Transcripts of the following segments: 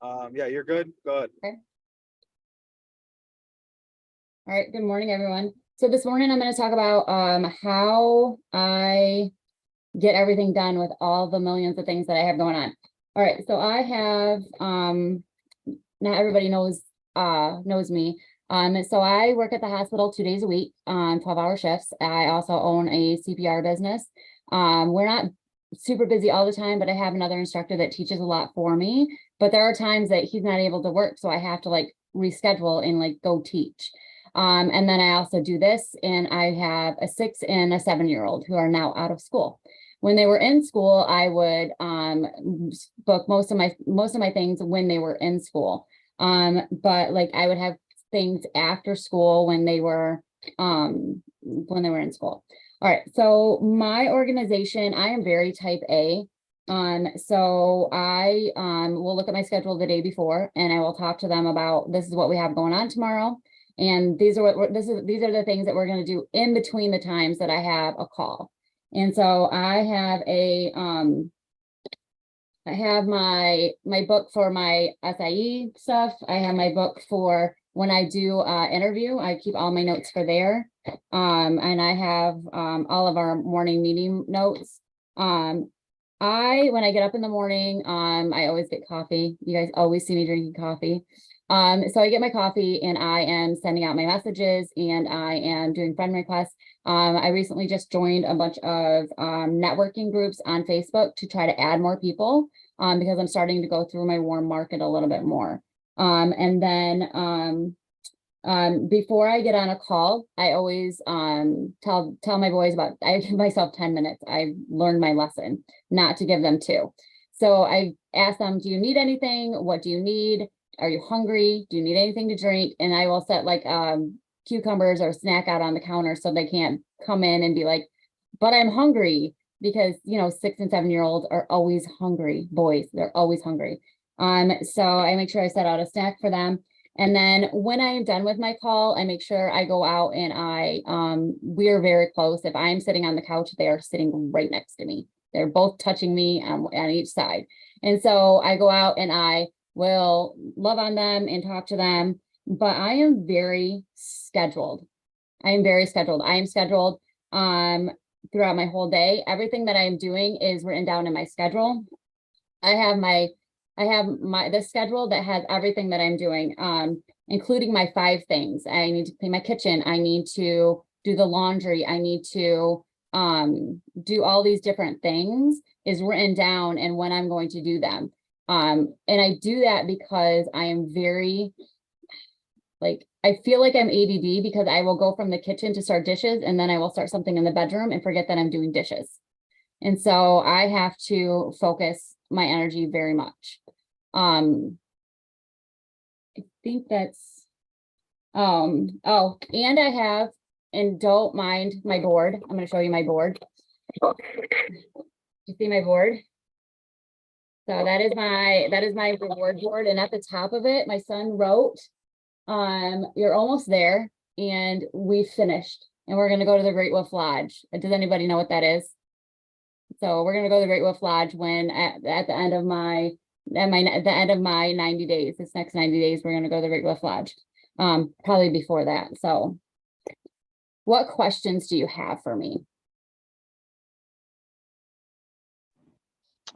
Yeah, you're good. Go ahead. Okay. All right. Good morning, everyone. So this morning I'm going to talk about how I get everything done with all the millions of things that I have going on. All right. So I have not everybody knows me. So I work at the hospital 2 days a week on 12-hour shifts. I also own a CPR business. We're not super busy all the time, but I have another instructor that teaches a lot for me. But there are times that he's not able to work, so I have to like reschedule and like go teach. And then I also do this, and I have a 6 and a 7-year-old who are now out of school. When they were in school, I would book most of my things when they were in school. But like I would have things after school when they were in school. All right, so my organization, I am very type A. So I will look at my schedule the day before, and I will talk to them about this is what we have going on tomorrow. And these are the things that we're going to do in between the times that I have a call. And so I have my book for my SIE stuff. I have my book for when I do interview. I keep all my notes for there. And I have all of our morning meeting notes. When I get up in the morning, I always get coffee. You guys always see me drinking coffee. So I get my coffee and I am sending out my messages and I am doing friend requests. I recently just joined a bunch of networking groups on Facebook to try to add more people because I'm starting to go through my warm market a little bit more. And then before I get on a call, I always tell my boys I give myself 10 minutes. I learned my lesson, not to give them 2. So I ask them, do you need anything? What do you need? Are you hungry? Do you need anything to drink? And I will set like cucumbers or snack out on the counter so they can't come in and be like, but I'm hungry, because 6 and 7-year-olds are always hungry. Boys, they're always hungry. So I make sure I set out a snack for them. And then when I am done with my call, I make sure I go out and we're very close. If I'm sitting on the couch, they are sitting right next to me. They're both touching me on each side. And so I go out and I will love on them and talk to them. But I am very scheduled. I am scheduled throughout my whole day. Everything that I'm doing is written down in my schedule. I have the schedule that has everything that I'm doing, including my 5 things. I need to clean my kitchen. I need to do the laundry. I need to do all these different things is written down and when I'm going to do them. And I do that because I am very, I feel like I'm ADD because I will go from the kitchen to start dishes and then I will start something in the bedroom and forget that I'm doing dishes. And so I have to focus my energy very much. I think that's, and I have, and don't mind my board. I'm going to show you my board. You see my board? So that is my reward board. And at the top of it, my son wrote, you're almost there and we finished and we're going to go to the Great Wolf Lodge. Does anybody know what that is? So we're going to go to the Great Wolf Lodge when at the end of my 90 days, this next 90 days, we're going to go to the Great Wolf Lodge. Probably before that. So what questions do you have for me?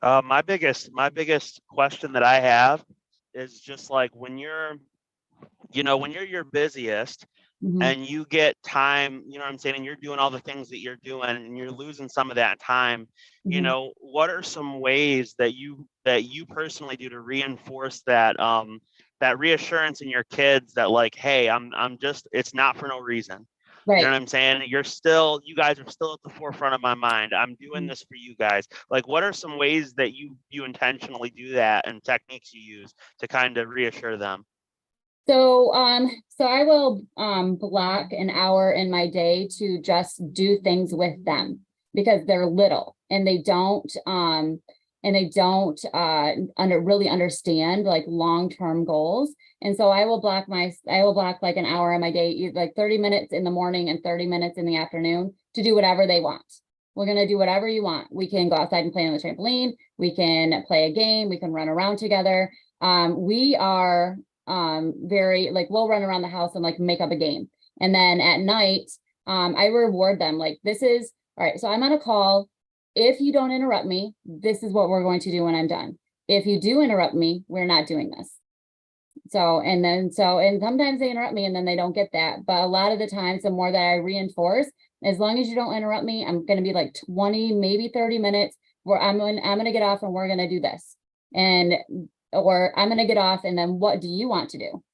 My biggest question that I have is just like when you're your busiest and you get time, you know what I'm saying, and you're doing all the things that you're doing and you're losing some of that time, what are some ways that you personally do to reinforce that that reassurance in your kids that like, hey, I'm just, it's not for no reason. Right. You know what I'm saying? You guys are still at the forefront of my mind. I'm doing this for you guys. Like, what are some ways that you intentionally do that and techniques you use to kind of reassure them? So I will block an hour in my day to just do things with them because they're little and they don't really understand like long-term goals. And so I will block like an hour in my day, like 30 minutes in the morning and 30 minutes in the afternoon to do whatever they want. We're going to do whatever you want. We can go outside and play on the trampoline. We can play a game. We can run around together. We are very like, we'll run around the house and like make up a game. And then at night, I reward them like, this is all right. So I'm on a call. If you don't interrupt me, this is what we're going to do when I'm done. If you do interrupt me, we're not doing this. And sometimes they interrupt me and then they don't get that. But a lot of the times, the more that I reinforce, as long as you don't interrupt me, I'm going to be like 20, maybe 30 minutes where I'm going to get off and we're going to do this. Or I'm going to get off and then what do you want to do?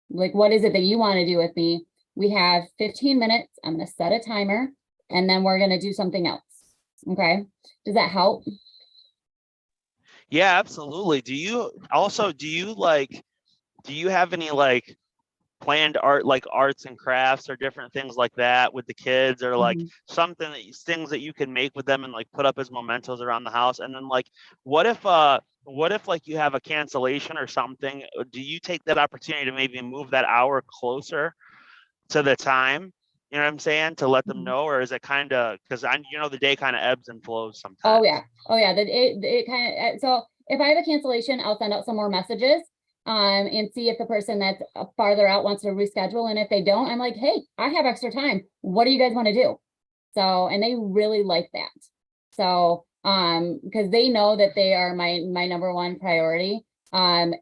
Like, what is it that you want to do with me? We have 15 minutes. I'm going to set a timer and then we're going to do something else. Okay. Does that help? Yeah, absolutely. Do you have any like planned arts and crafts or different things like that with the kids, or like things that you can make with them and like put up as mementos around the house? And then like, what if like you have a cancellation or something? Do you take that opportunity to maybe move that hour closer to the time? You know what I'm saying? To let them know, or is it kind of, because the day kind of ebbs and flows sometimes. Oh yeah. It kind of, so if I have a cancellation, I'll send out some more messages and see if the person that's farther out wants to reschedule. And if they don't, I'm like, hey, I have extra time. What do you guys want to do? So, and they really like that. So, because they know that they are my number one priority. When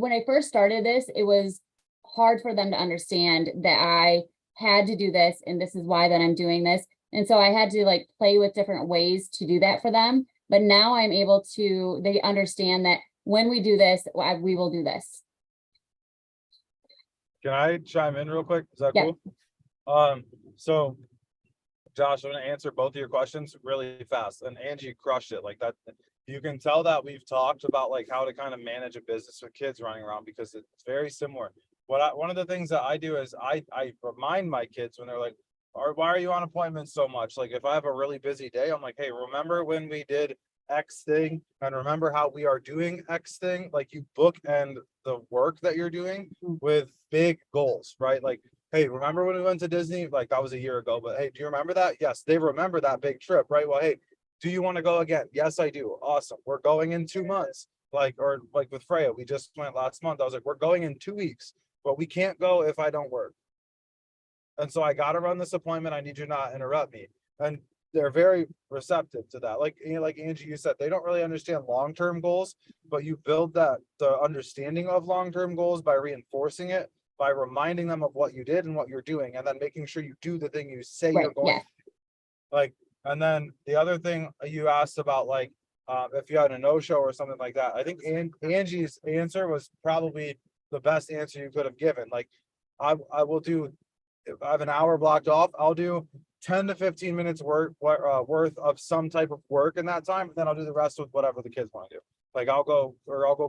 I first started this, it was hard for them to understand that I had to do this and this is why that I'm doing this. And so I had to like play with different ways to do that for them. But now I'm able to, they understand that when we do this, we will do this. Can I chime in real quick? Is that Yeah. cool? So Josh, I'm going to answer both of your questions really fast. And Angie crushed it like that. You can tell that we've talked about like how to kind of manage a business with kids running around, because it's very similar. One of the things that I do is I remind my kids when they're like, why are you on appointments so much? Like if I have a really busy day, I'm like, hey, remember when we did X thing, and remember how we are doing X thing? Like you bookend the work that you're doing with big goals, right? Like, hey, remember when we went to Disney? Like that was a year ago, but hey, do you remember that? Yes, they remember that big trip, right? Well, hey, do you want to go again? Yes, I do. Awesome. We're going in 2 months. Like with Freya, we just went last month. I was like, we're going in 2 weeks, but we can't go if I don't work. And so I got to run this appointment. I need you to not interrupt me. And they're very receptive to that. Like Angie, you said, they don't really understand long-term goals, but you build the understanding of long-term goals by reinforcing it, by reminding them of what you did and what you're doing, and then making sure you do the thing you say you're going to do. Like, and then the other thing you asked about, like, if you had a no-show or something like that, I think Angie's answer was probably the best answer you could have given. Like, I will do, if I have an hour blocked off, I'll do 10 to 15 minutes worth of some type of work in that time, and then I'll do the rest with whatever the kids want to do. Like I'll go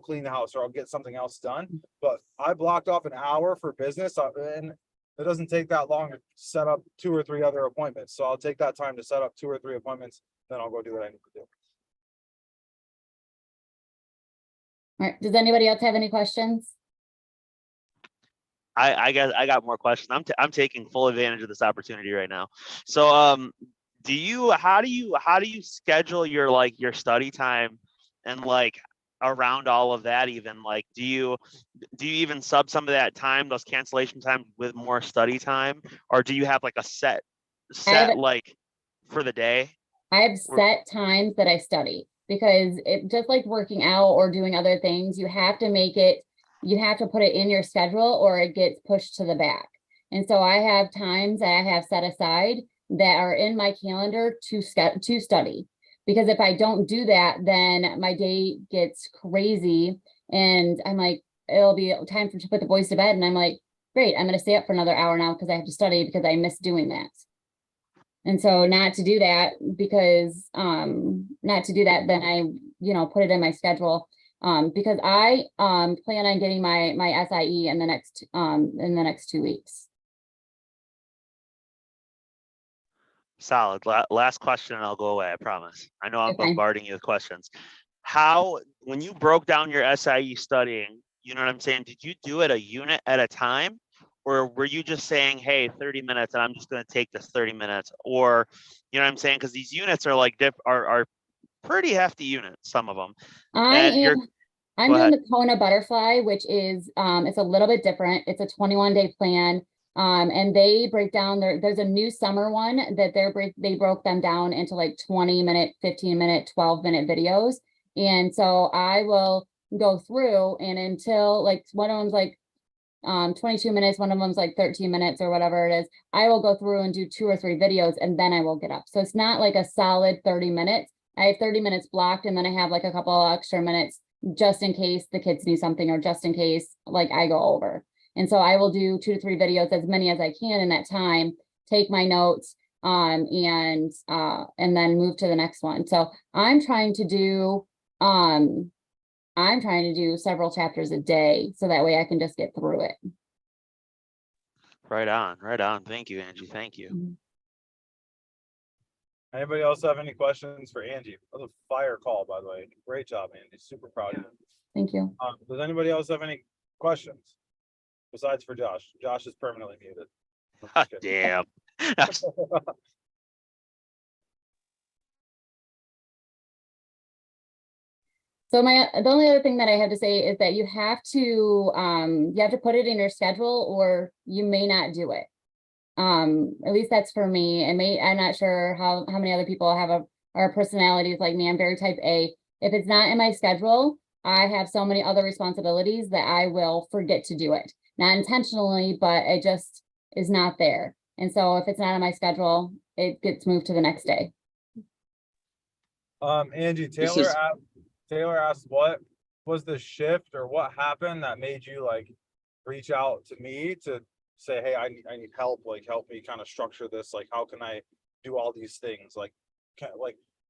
clean the house, or I'll get something else done. But I blocked off an hour for business, and it doesn't take that long to set up 2 or 3 other appointments. So I'll take that time to set up 2 or 3 appointments, then I'll go do what I need to do. All right. Does anybody else have any questions? I guess I got more questions. I'm taking full advantage of this opportunity right now. So how do you schedule your study time and like around all of that? Even like do you even sub some of that time, those cancellation time, with more study time, or do you have like a set like for the day? I have set times that I study, because it just like working out or doing other things, you have to put it in your schedule or it gets pushed to the back. And so I have times that I have set aside that are in my calendar to study. Because if I don't do that, then my day gets crazy and I'm like, it'll be time to put the boys to bed. And I'm like, great, I'm going to stay up for another hour now because I have to study because I miss doing that. And so not to do that, then I, put it in my schedule. Because I plan on getting my SIE in the next 2 weeks. Solid. Last question and I'll go away, I promise. I know I'm bombarding you with questions. When you broke down your SIE studying, you know what I'm saying? Did you do it a unit at a time? Or were you just saying, hey, 30 minutes and I'm just going to take this 30 minutes? Or, you know what I'm saying? Because these units are like are pretty hefty units, some of them. I'm Go doing ahead. the Kona butterfly, which is it's a little bit different. It's a 21-day plan. And they break down there's a new summer one that they broke them down into like 20-minute, 15-minute, 12-minute videos. And so I will go through, and until like one of them's like 22 minutes, one of them's like 13 minutes or whatever it is, I will go through and do 2 or 3 videos, and then I will get up. So it's not like a solid 30 minutes. I have 30 minutes blocked, and then I have like a couple of extra minutes just in case the kids need something, or just in case like I go over. And so I will do 2 to 3 videos, as many as I can in that time, take my notes, and then move to the next one. So I'm trying to do several chapters a day, so that way I can just get through it. Right on, right on. Thank you, Angie. Thank you. Mm-hmm. Anybody else have any questions for Angie? That was a fire call, by the way. Great job, Angie. Super proud of you. Thank you. Does anybody else have any questions besides for Josh? Josh is permanently muted. I'm just kidding. Damn. So the only other thing that I have to say is that you have to put it in your schedule, or you may not do it. At least that's for me. I'm not sure how many other people are personalities like me. I'm very type A. If it's not in my schedule, I have so many other responsibilities that I will forget to do it. Not intentionally, but it just is not there. And so if it's not on my schedule, it gets moved to the next day. Angie, Taylor asked, what was the shift or what happened that made you like reach out to me to say, hey, I need help, like help me kind of structure this, like how can I do all these things, like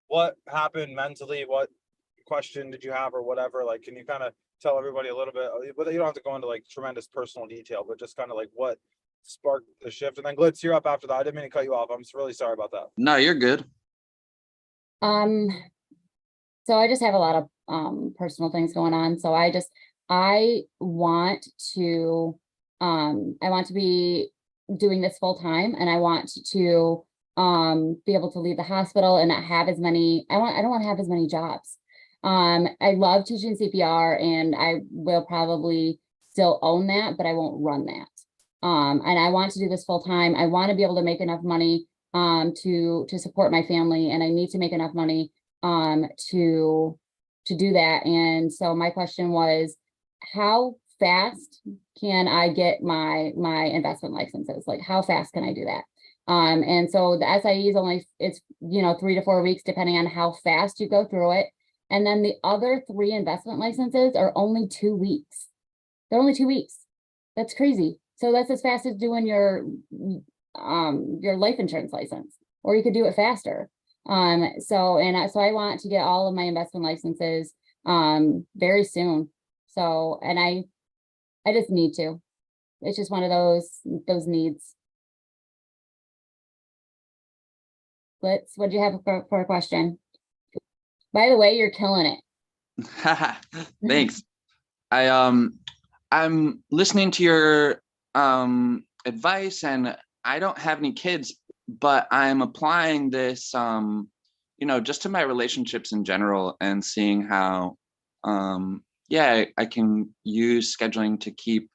what happened mentally, what question did you have or whatever, like can you kind of tell everybody a little bit, but you don't have to go into like tremendous personal detail, but just kind of like what sparked the shift. And then Glitz, you're up after that. I didn't mean to cut you off. I'm really sorry about that. No, you're good. So I just have a lot of personal things going on. So I want to be doing this full time, and I want to be able to leave the hospital and not have as many, I don't want to have as many jobs. I love teaching CPR, and I will probably still own that, but I won't run that. And I want to do this full time. I want to be able to make enough money to support my family, and I need to make enough money to do that. And so my question was, how fast can I get my investment licenses? Like, how fast can I do that? And so the SIE is it's 3 to 4 weeks, depending on how fast you go through it. And then the other 3 investment licenses are only 2 weeks. They're only 2 weeks. That's crazy. So that's as fast as doing your life insurance license, or you could do it faster. So I want to get all of my investment licenses very soon. So, and I just need to. It's just one of those needs. What do you have for a question? By the way, you're killing it. Thanks. I'm listening to your advice, and I don't have any kids, but I'm applying this just to my relationships in general, and seeing how I can use scheduling to keep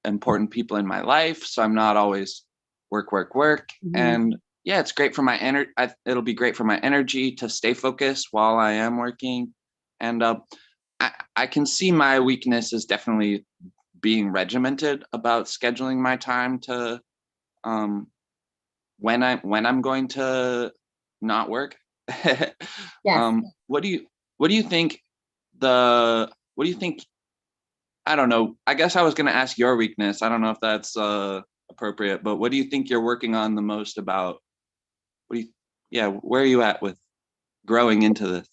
important people in my life, so I'm not always work. Mm-hmm. And yeah, it's great for my energy. It'll be great for my energy to stay focused while I am working. And I can see my weakness is definitely being regimented about scheduling my time to when I'm going to not work. Yes. What do you think I don't know. I guess I was going to ask your weakness. I don't know if that's appropriate, but what do you think you're working on the most about? Where are you at with growing into this?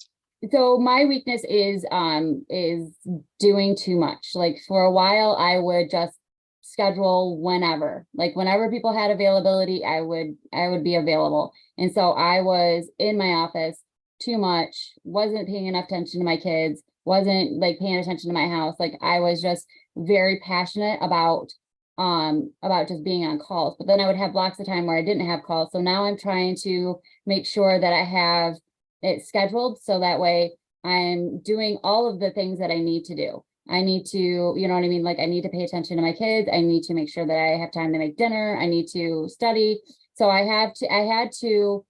So my weakness is doing too much. Like, for a while, I would just schedule whenever people had availability, I would be available. And so I was in my office too much, wasn't paying enough attention to my kids, wasn't like paying attention to my house. Like, I was just very passionate about just being on calls, but then I would have blocks of time where I didn't have calls. So now I'm trying to make sure that I have it scheduled so that way I'm doing all of the things that I need to do. I need to, you know what I mean? Like I need to pay attention to my kids. I need to make sure that I have time to make dinner. I need to study. So I had to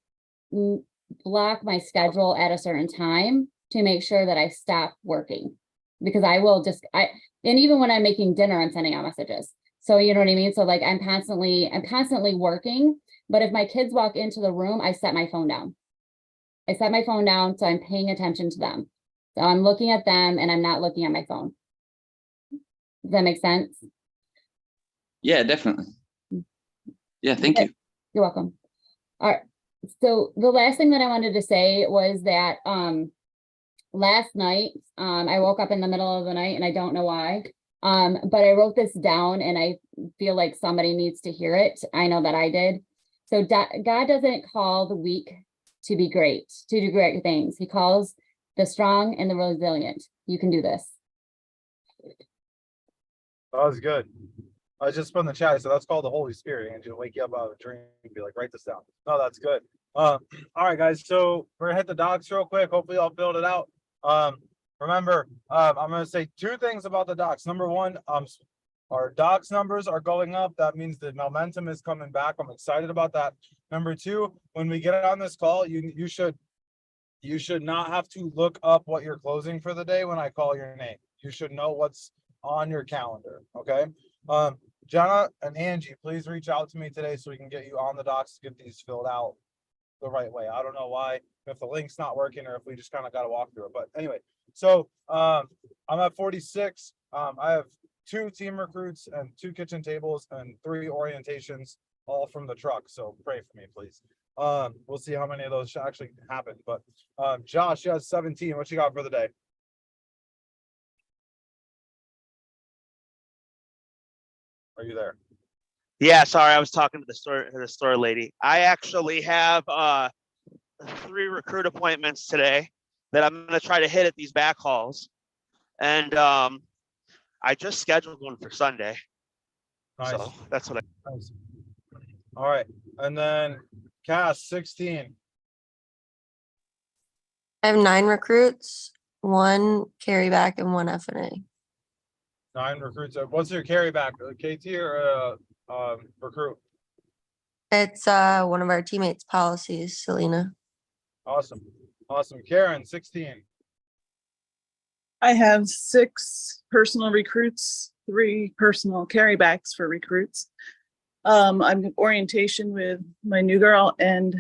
block my schedule at a certain time to make sure that I stop working, because I will just, and even when I'm making dinner, I'm sending out messages. So you know what I mean? So like I'm constantly working, but if my kids walk into the room, I set my phone down. So I'm paying attention to them. So I'm looking at them and I'm not looking at my phone. Does that make sense? Yeah, definitely. Yeah, thank you. You're welcome. All right. So the last thing that I wanted to say was that last night I woke up in the middle of the night and I don't know why. But I wrote this down and I feel like somebody needs to hear it. I know that I did. So God doesn't call the weak to be great, to do great things. He calls the strong and the resilient. You can do this. That was good. I just put in the chat, so that's called the Holy Spirit, and she'll wake you up out of a dream and be like, write this down. No, that's good. All right, guys. So we're gonna hit the docs real quick. Hopefully I'll filled it out. Remember, I'm gonna say two things about the docs. Number one, our docs numbers are going up. That means the momentum is coming back. I'm excited about that. Number two, when we get on this call, you should not have to look up what you're closing for the day when I call your name. You should know what's on your calendar. Okay. Jenna and Angie, please reach out to me today so we can get you on the docs to get these filled out the right way. I don't know why, if the link's not working or if we just kind of got to walk through it. But anyway, so I'm at 46. I have 2 team recruits and 2 kitchen tables and 3 orientations, all from the truck. So pray for me, please. We'll see how many of those actually happen. But Josh, you have 17. What you got for the day? Are you there? Yeah, sorry, I was talking to the store lady. I actually have 3 recruit appointments today that I'm gonna try to hit at these back hauls. And I just scheduled one for Sunday. Nice. So that's what Nice. All right. And then Cass, 16. I have 9 recruits, 1 carryback, and 1 FNA. 9 recruits. What's your carryback? KT or recruit? It's one of our teammates' policies, Selena. Awesome. Awesome. Karen, 16. I have 6 personal recruits, 3 personal carrybacks for recruits. I'm in orientation with my new girl, and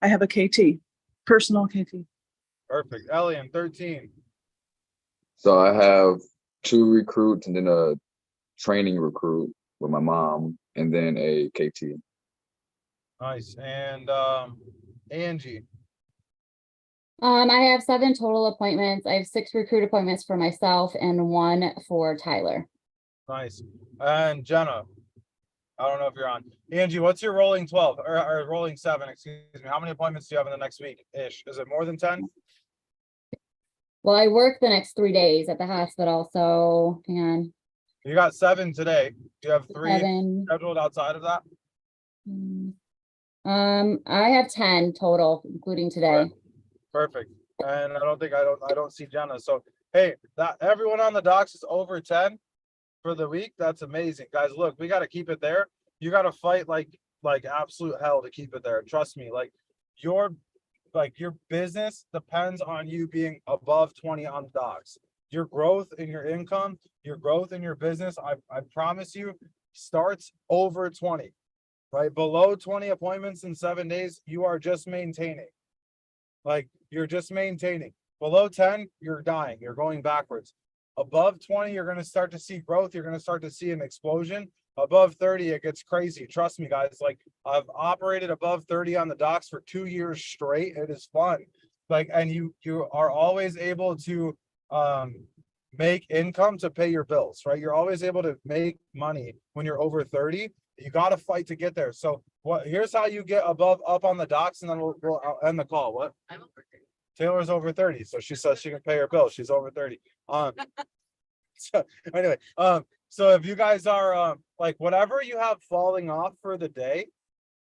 I have a KT, personal KT. Perfect. Elian, 13. So I have 2 recruits and then a training recruit with my mom and then a KT. Nice. And Angie. I have 7 total appointments. I have 6 recruit appointments for myself and 1 for Tyler. Nice. And Jenna, I don't know if you're on. Angie, what's your rolling 12 or rolling 7? Excuse me. How many appointments do you have in the next week ish? Is it more than 10? Well, I work the next 3 days at the hospital, so hang on. You got 7 today. Do you have 3 7. scheduled outside of that? I have 10 total, including today. Right. Perfect. And I don't see Jenna. So hey, that everyone on the docks is over 10 for the week. That's amazing. Guys, look, we got to keep it there. You got to fight like absolute hell to keep it there. Trust me, your business depends on you being above 20 on the docks. Your growth in your income, your growth in your business, I promise you, starts over 20. Right? Below 20 appointments in 7 days, you are just maintaining. You're just maintaining. Below 10, you're dying. You're going backwards. Above 20, you're going to start to see growth. You're going to start to see an explosion. Above 30, it gets crazy. Trust me, guys. I've operated above 30 on the docks for 2 years straight. It is fun. And you are always able to make income to pay your bills, right? You're always able to make money when you're over 30. You got to fight to get there. So here's how you get up on the docks, and then we'll end the call. What? I'm over 30. Taylor's over 30, so she says she can pay her bill. She's over 30. So anyway, so if you guys are whatever you have falling off for the day,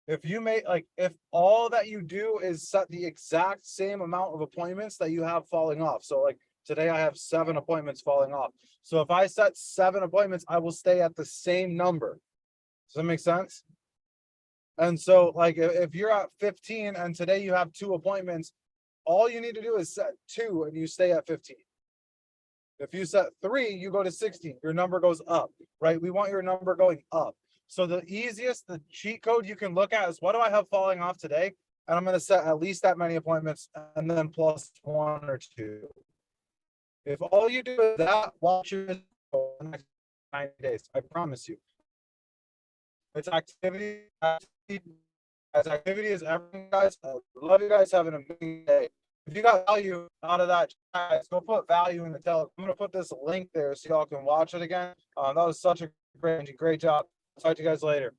If you make like, if all that you do is set the exact same amount of appointments that you have falling off. So like today I have 7 appointments falling off. So if I set 7 appointments, I will stay at the same number. Does that make sense? And so like if you're at 15 and today you have 2 appointments, all you need to do is set 2 and you stay at 15. If you set 3, you go to 16, your number goes up, right? We want your number going up. So the easiest, the cheat code you can look at is what do I have falling off today? And I'm going to set at least that many appointments and then plus 1 or 2. If all you do is that, watch your next 90 days. I promise you. It's activity. As activity is everything, guys. I love you guys. Have an amazing day. If you got value out of that, guys, go put value in the Telegram. I'm going to put this link there so y'all can watch it again. That was such a great job. Talk to you guys later.